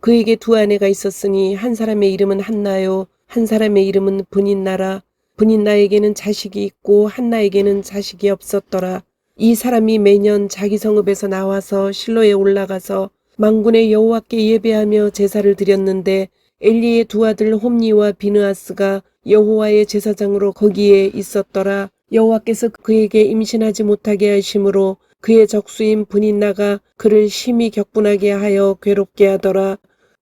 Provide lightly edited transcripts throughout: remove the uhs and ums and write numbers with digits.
그에게 두 아내가 있었으니 한 사람의 이름은 한나요, 한 사람의 이름은 브닛나라. 브닛나에게는 자식이 있고 한나에게는 자식이 없었더라. 이 사람이 매년 자기 성읍에서 나와서 실로에 올라가서 만군의 여호와께 예배하며 제사를 드렸는데 엘리의 두 아들 홈니와 비느하스가 여호와의 제사장으로 거기에 있었더라. 여호와께서 그에게 임신하지 못하게 하심으로 그의 적수인 브닛나가 그를 심히 격분하게 하여 괴롭게 하더라.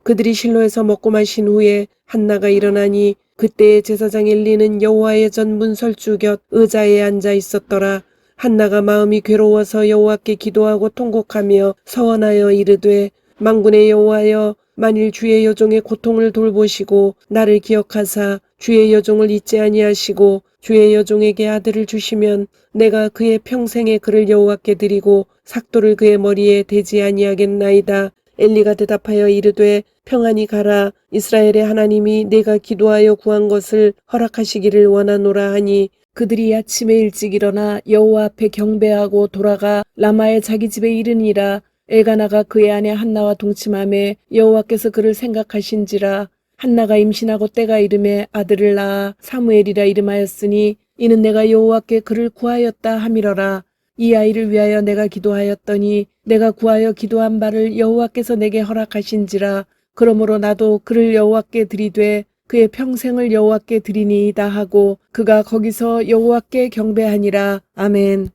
그들이 실로에서 먹고 마신 후에 한나가 일어나니 그때의 제사장 엘리는 여호와의 전 문설주 곁 의자에 앉아 있었더라. 한나가 마음이 괴로워서 여호와께 기도하고 통곡하며 서원하여 이르되 만군의 여호와여, 만일 주의 여종의 고통을 돌보시고 나를 기억하사 주의 여종을 잊지 아니하시고 주의 여종에게 아들을 주시면 내가 그의 평생에 그를 여호와께 드리고 삭도를 그의 머리에 대지 아니하겠나이다. 엘리가 대답하여 이르되 평안히 가라. 이스라엘의 하나님이 내가 기도하여 구한 것을 허락하시기를 원하노라 하니 그들이 아침에 일찍 일어나 여호와 앞에 경배하고 돌아가 라마의 자기 집에 이르니라. 엘가나가 그의 아내 한나와 동침하매 여호와께서 그를 생각하신지라. 한나가 임신하고 때가 이름에 아들을 낳아 사무엘이라 이름하였으니 이는 내가 여호와께 그를 구하였다 함이러라. 이 아이를 위하여 내가 기도하였더니 내가 구하여 기도한 바를 여호와께서 내게 허락하신지라. 그러므로 나도 그를 여호와께 드리되 그의 평생을 여호와께 드리니이다 하고 그가 거기서 여호와께 경배하니라. 아멘.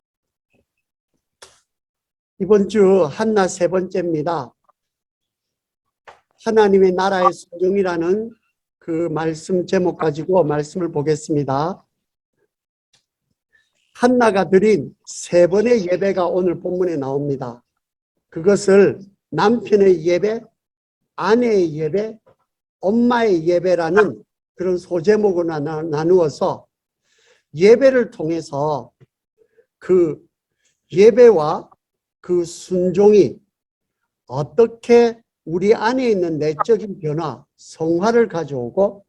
이번 주 한나 세 번째입니다. 하나님의 나라의 순종이라는 그 말씀 제목 가지고 말씀을 보겠습니다. 한나가 드린 세 번의 예배가 오늘 본문에 나옵니다. 그것을 남편의 예배, 아내의 예배, 엄마의 예배라는 그런 소제목으로 나누어서 예배를 통해서 그 예배와 그 순종이 어떻게 우리 안에 있는 내적인 변화, 성화를 가져오고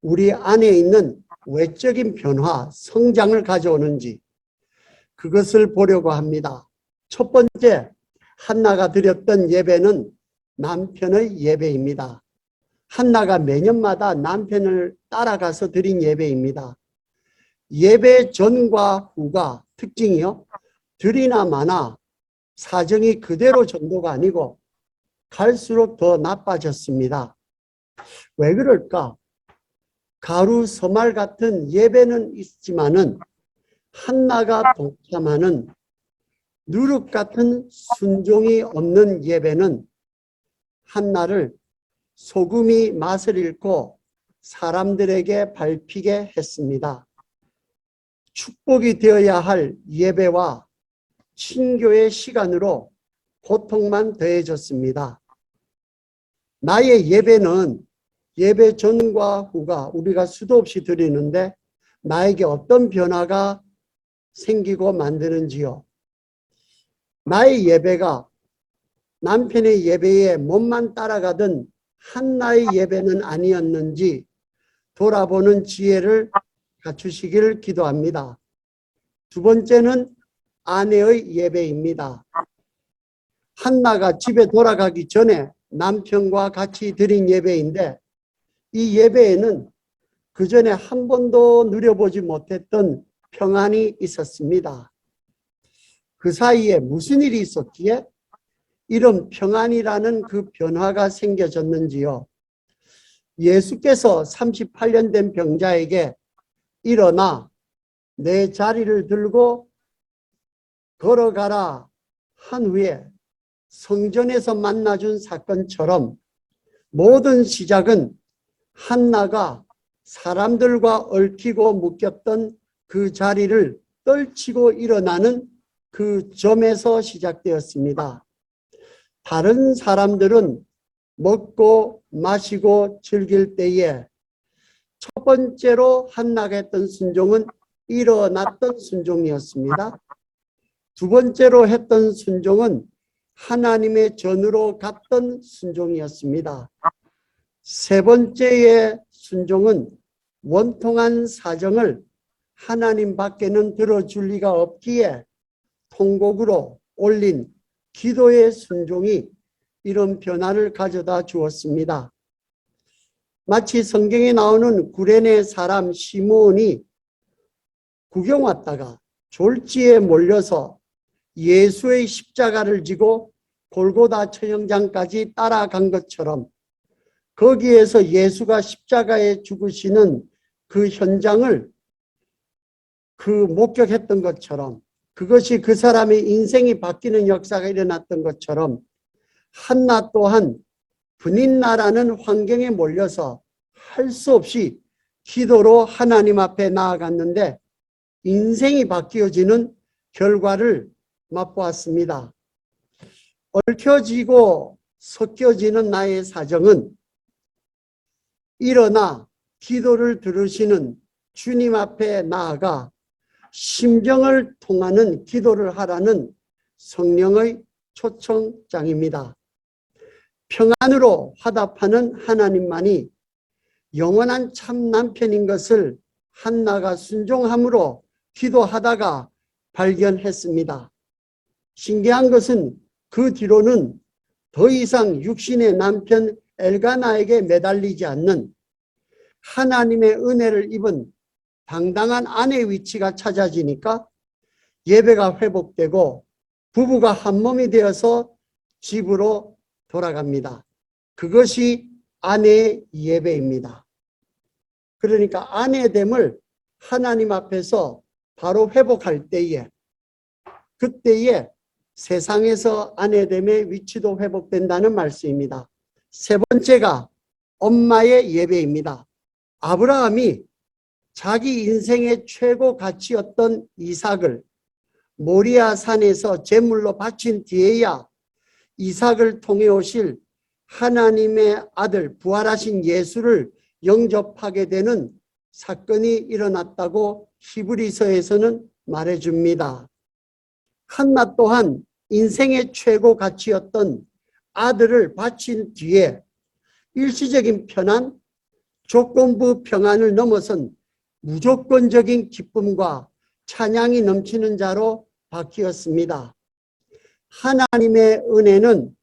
우리 안에 있는 외적인 변화, 성장을 가져오는지 그것을 보려고 합니다. 첫 번째, 한나가 드렸던 예배는 남편의 예배입니다. 한나가 매년마다 남편을 따라가서 드린 예배입니다. 예배 전과 후가 특징이요. 들이나 마나 사정이 그대로 정도가 아니고 갈수록 더 나빠졌습니다. 왜 그럴까? 가루 서말 같은 예배는 있지만은 한나가 동참하는 누룩 같은 순종이 없는 예배는 한나를 소금이 맛을 잃고 사람들에게 밟히게 했습니다. 축복이 되어야 할 예배와 신교의 시간으로 고통만 더해졌습니다. 나의 예배는 예배 전과 후가 우리가 수도 없이 드리는데 나에게 어떤 변화가 생기고 만드는지요. 나의 예배가 남편의 예배에 몸만 따라가던 한나의 예배는 아니었는지 돌아보는 지혜를 갖추시기를 기도합니다. 두 번째는 아내의 예배입니다. 한나가 집에 돌아가기 전에 남편과 같이 드린 예배인데 이 예배에는 그 전에 한 번도 누려보지 못했던 평안이 있었습니다. 그 사이에 무슨 일이 있었기에 이런 평안이라는 그 변화가 생겨졌는지요. 예수께서 38년 된 병자에게 일어나 내 자리를 들고 걸어가라 한 후에 성전에서 만나준 사건처럼 모든 시작은 한나가 사람들과 얽히고 묶였던 그 자리를 떨치고 일어나는 그 점에서 시작되었습니다. 다른 사람들은 먹고 마시고 즐길 때에 첫 번째로 한나가 했던 순종은 일어났던 순종이었습니다. 두 번째로 했던 순종은 하나님의 전으로 갔던 순종이었습니다. 세 번째의 순종은 원통한 사정을 하나님 밖에는 들어줄 리가 없기에 통곡으로 올린 기도의 순종이 이런 변화를 가져다 주었습니다. 마치 성경에 나오는 구레네 사람 시므온이 구경 왔다가 졸지에 몰려서 예수의 십자가를 지고 골고다 처형장까지 따라간 것처럼, 거기에서 예수가 십자가에 죽으시는 그 현장을 목격했던 것처럼, 그것이 그 사람의 인생이 바뀌는 역사가 일어났던 것처럼, 한나 또한 분인나라는 환경에 몰려서 할 수 없이 기도로 하나님 앞에 나아갔는데 인생이 바뀌어지는 결과를 맛보았습니다. 얽혀지고 섞여지는 나의 사정은 일어나 기도를 들으시는 주님 앞에 나아가 심정을 통하는 기도를 하라는 성령의 초청장입니다. 평안으로 화답하는 하나님만이 영원한 참 남편인 것을 한나가 순종함으로 기도하다가 발견했습니다. 신기한 것은 그 뒤로는 더 이상 육신의 남편 엘가나에게 매달리지 않는 하나님의 은혜를 입은 당당한 아내의 위치가 찾아지니까 예배가 회복되고 부부가 한 몸이 되어서 집으로 돌아갑니다. 그것이 아내의 예배입니다. 그러니까 아내됨을 하나님 앞에서 바로 회복할 때에, 그때에 세상에서 아내됨의 위치도 회복된다는 말씀입니다. 세 번째가 엄마의 예배입니다. 아브라함이 자기 인생의 최고 가치였던 이삭을 모리아 산에서 제물로 바친 뒤에야 이삭을 통해 오실 하나님의 아들 부활하신 예수를 영접하게 되는 사건이 일어났다고 히브리서에서는 말해줍니다. 한나 또한 인생의 최고 가치였던 아들을 바친 뒤에 일시적인 편안, 조건부 평안을 넘어선 무조건적인 기쁨과 찬양이 넘치는 자로 바뀌었습니다. 하나님의 은혜는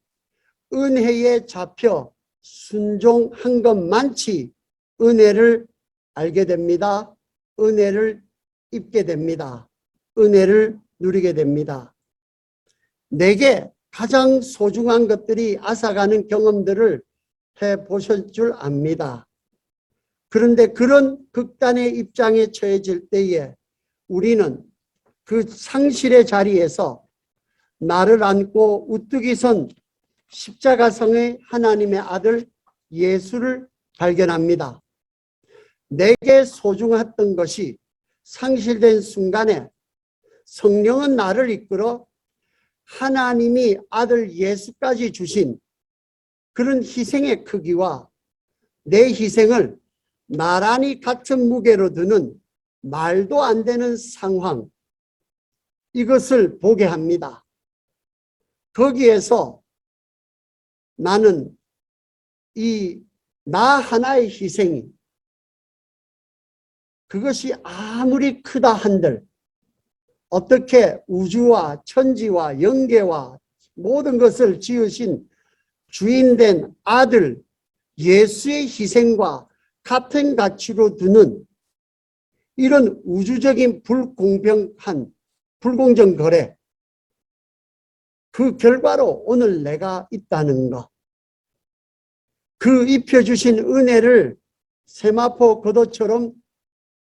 은혜에 잡혀 순종한 것만치 은혜를 알게 됩니다. 은혜를 입게 됩니다. 은혜를 누리게 됩니다. 내게 가장 소중한 것들이 앗아가는 경험들을 해보실 줄 압니다. 그런데 그런 극단의 입장에 처해질 때에 우리는 그 상실의 자리에서 나를 안고 우뚝이 선 십자가성의 하나님의 아들 예수를 발견합니다. 내게 소중했던 것이 상실된 순간에 성령은 나를 이끌어 하나님이 아들 예수까지 주신 그런 희생의 크기와 내 희생을 나란히 같은 무게로 드는 말도 안 되는 상황, 이것을 보게 합니다. 거기에서 나는 이 나 하나의 희생이, 그것이 아무리 크다 한들 어떻게 우주와 천지와 영계와 모든 것을 지으신 주인된 아들 예수의 희생과 같은 가치로 두는 이런 우주적인 불공평한 불공정 거래, 그 결과로 오늘 내가 있다는 것, 그 입혀주신 은혜를 세마포 겉옷처럼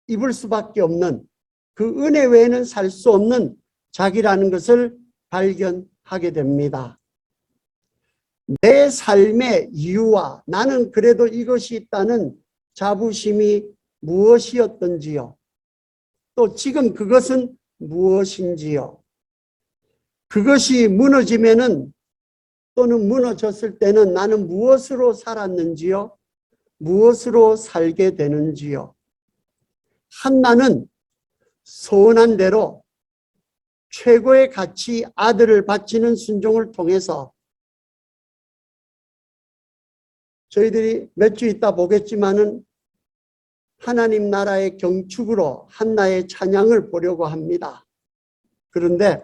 입을 수밖에 없는 그 은혜 외에는 살 수 없는 자기라는 것을 발견하게 됩니다. 내 삶의 이유와 나는 그래도 이것이 있다는 자부심이 무엇이었던지요? 또 지금 그것은 무엇인지요? 그것이 무너지면은 또는 무너졌을 때는 나는 무엇으로 살았는지요? 무엇으로 살게 되는지요? 한나는 소원한 대로 최고의 가치 아들을 바치는 순종을 통해서 저희들이 몇 주 있다 보겠지만은 하나님 나라의 경축으로 한나의 찬양을 보려고 합니다. 그런데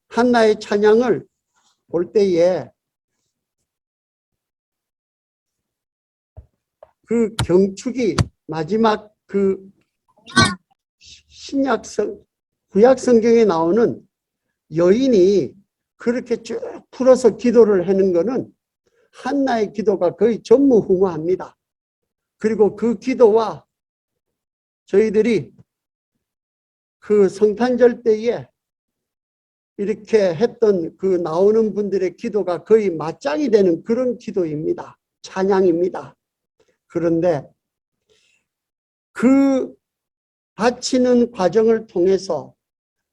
한나의 찬양을 볼 때에 그 경축이 마지막 그 구약 성경에 나오는 여인이 그렇게 쭉 풀어서 기도를 하는 것은 한나의 기도가 거의 전무후무합니다. 그리고 그 기도와 저희들이 그 성탄절 때에 이렇게 했던 그 나오는 분들의 기도가 거의 맞짱이 되는 그런 기도입니다. 찬양입니다. 그런데 그 바치는 과정을 통해서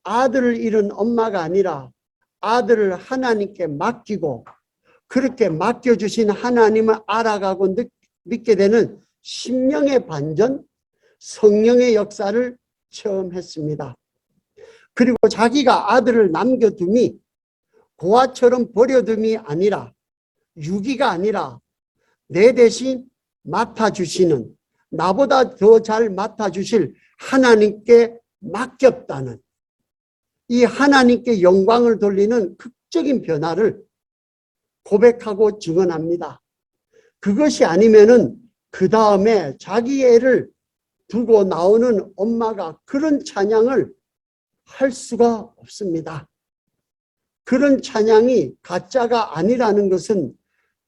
아들을 잃은 엄마가 아니라 아들을 하나님께 맡기고 그렇게 맡겨주신 하나님을 알아가고 믿게 되는 심령의 반전, 성령의 역사를 체험했습니다. 그리고 자기가 아들을 남겨둠이 고아처럼 버려둠이 아니라 유기가 아니라 내 대신 맡아주시는, 나보다 더 잘 맡아주실 하나님께 맡겼다는 이 하나님께 영광을 돌리는 극적인 변화를 고백하고 증언합니다. 그것이 아니면은 그 다음에 자기 애를 두고 나오는 엄마가 그런 찬양을 할 수가 없습니다. 그런 찬양이 가짜가 아니라는 것은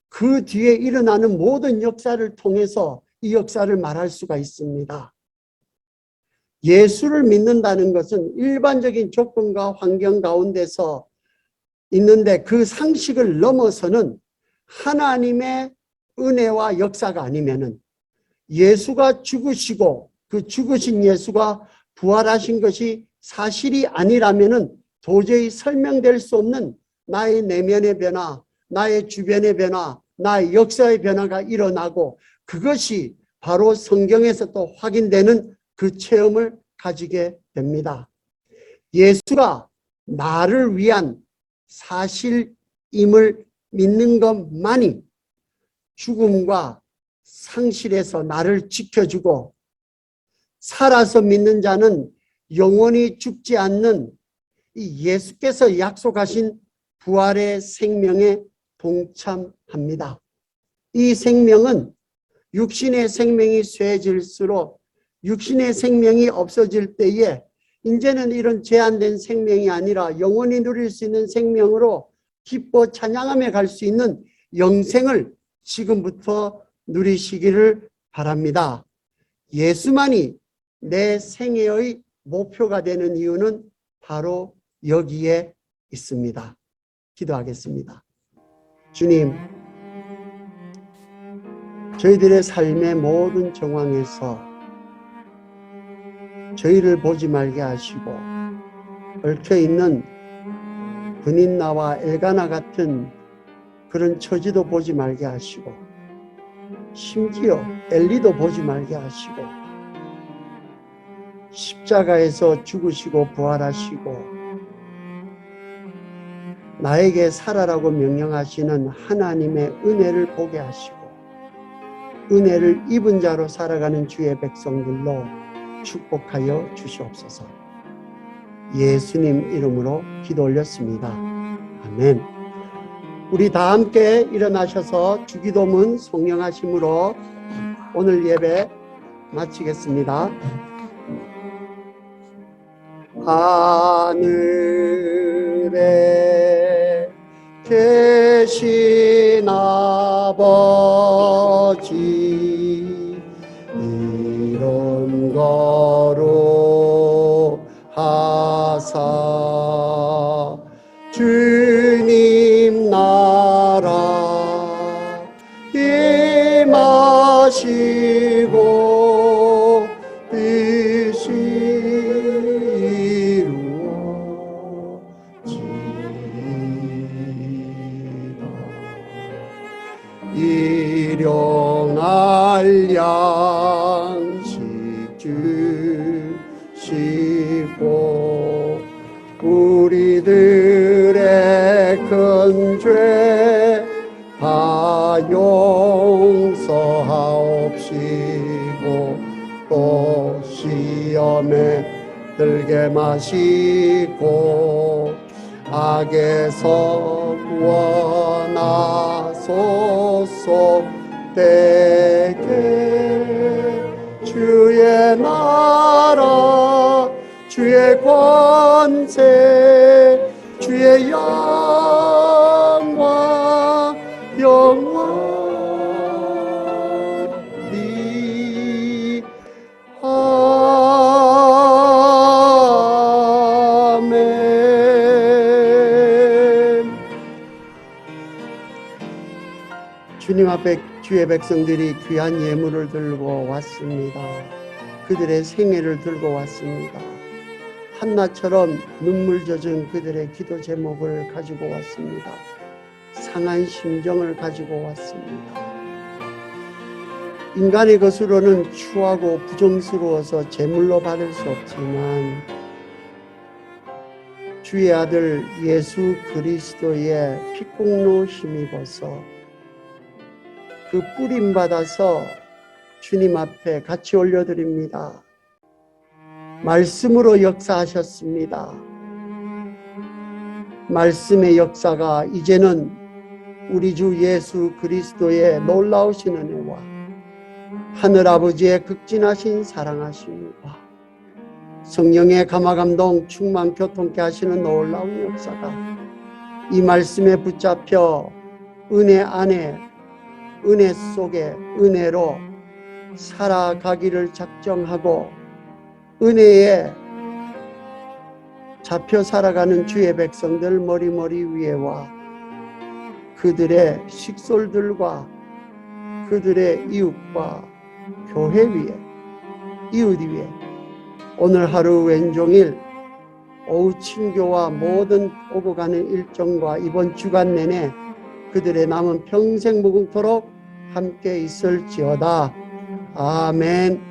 그 뒤에 일어나는 모든 역사를 통해서 이 역사를 말할 수가 있습니다. 예수를 믿는다는 것은 일반적인 조건과 환경 가운데서 있는데 그 상식을 넘어서는 하나님의 은혜와 역사가 아니면은 예수가 죽으시고 그 죽으신 예수가 부활하신 것이 사실이 아니라면은 도저히 설명될 수 없는 나의 내면의 변화, 나의 주변의 변화, 나의 역사의 변화가 일어나고 그것이 바로 성경에서 또 확인되는 그 체험을 가지게 됩니다. 예수가 나를 위한 사실임을 믿는 것만이 죽음과 상실에서 나를 지켜주고 살아서 믿는 자는 영원히 죽지 않는 이 예수께서 약속하신 부활의 생명에 동참합니다. 이 생명은 육신의 생명이 쇠질수록 육신의 생명이 없어질 때에 이제는 이런 제한된 생명이 아니라 영원히 누릴 수 있는 생명으로 기뻐 찬양하며 갈 수 있는 영생을 지금부터 누리시기를 바랍니다. 예수만이 내 생애의 목표가 되는 이유는 바로 여기에 있습니다. 기도하겠습니다. 주님, 저희들의 삶의 모든 정황에서 저희를 보지 말게 하시고 얽혀있는 브닌나와 엘가나 같은 그런 처지도 보지 말게 하시고 심지어 엘리도 보지 말게 하시고 십자가에서 죽으시고 부활하시고 나에게 살아라고 명령하시는 하나님의 은혜를 보게 하시고 은혜를 입은 자로 살아가는 주의 백성들로 축복하여 주시옵소서. 예수님 이름으로 기도 올렸습니다. 아멘. 우리 다 함께 일어나셔서 주기도문 송영하심으로 오늘 예배 마치겠습니다. 하늘에 계신 아버지 이름 거룩하사 주님 나라 임하시고 뜻이 이루어지리라. 일용할 양식 주시고 우리들의 큰 죄 다 용서하옵시고 또 시험에 들게 마시고 악에서 구원하소서. 때에 주의 나라 주의 권세 주의 영광 영원히 아멘. 주님 앞에 주의 백성들이 귀한 예물을 들고 왔습니다. 그들의 생애를 들고 왔습니다. 한나처럼 눈물 젖은 그들의 기도 제목을 가지고 왔습니다. 상한 심정을 가지고 왔습니다. 인간의 것으로는 추하고 부정스러워서 제물로 받을 수 없지만 주의 아들 예수 그리스도의 피공로 힘입어서 그 뿌림 받아서 주님 앞에 같이 올려드립니다. 말씀으로 역사하셨습니다. 말씀의 역사가 이제는 우리 주 예수 그리스도의 놀라우신 은혜와 하늘아버지의 극진하신 사랑하심과 성령의 감화감동 충만 교통케 하시는 놀라운 역사가 이 말씀에 붙잡혀 은혜 안에 은혜 속에 은혜로 살아가기를 작정하고 은혜에 잡혀 살아가는 주의 백성들 머리머리 위에와 그들의 식솔들과 그들의 이웃과 교회 위에 이웃 위에 오늘 하루 왼종일 오후 친교와 모든 오고 가는 일정과 이번 주간 내내 그들의 남은 평생 무궁토록 함께 있을지어다. 아멘.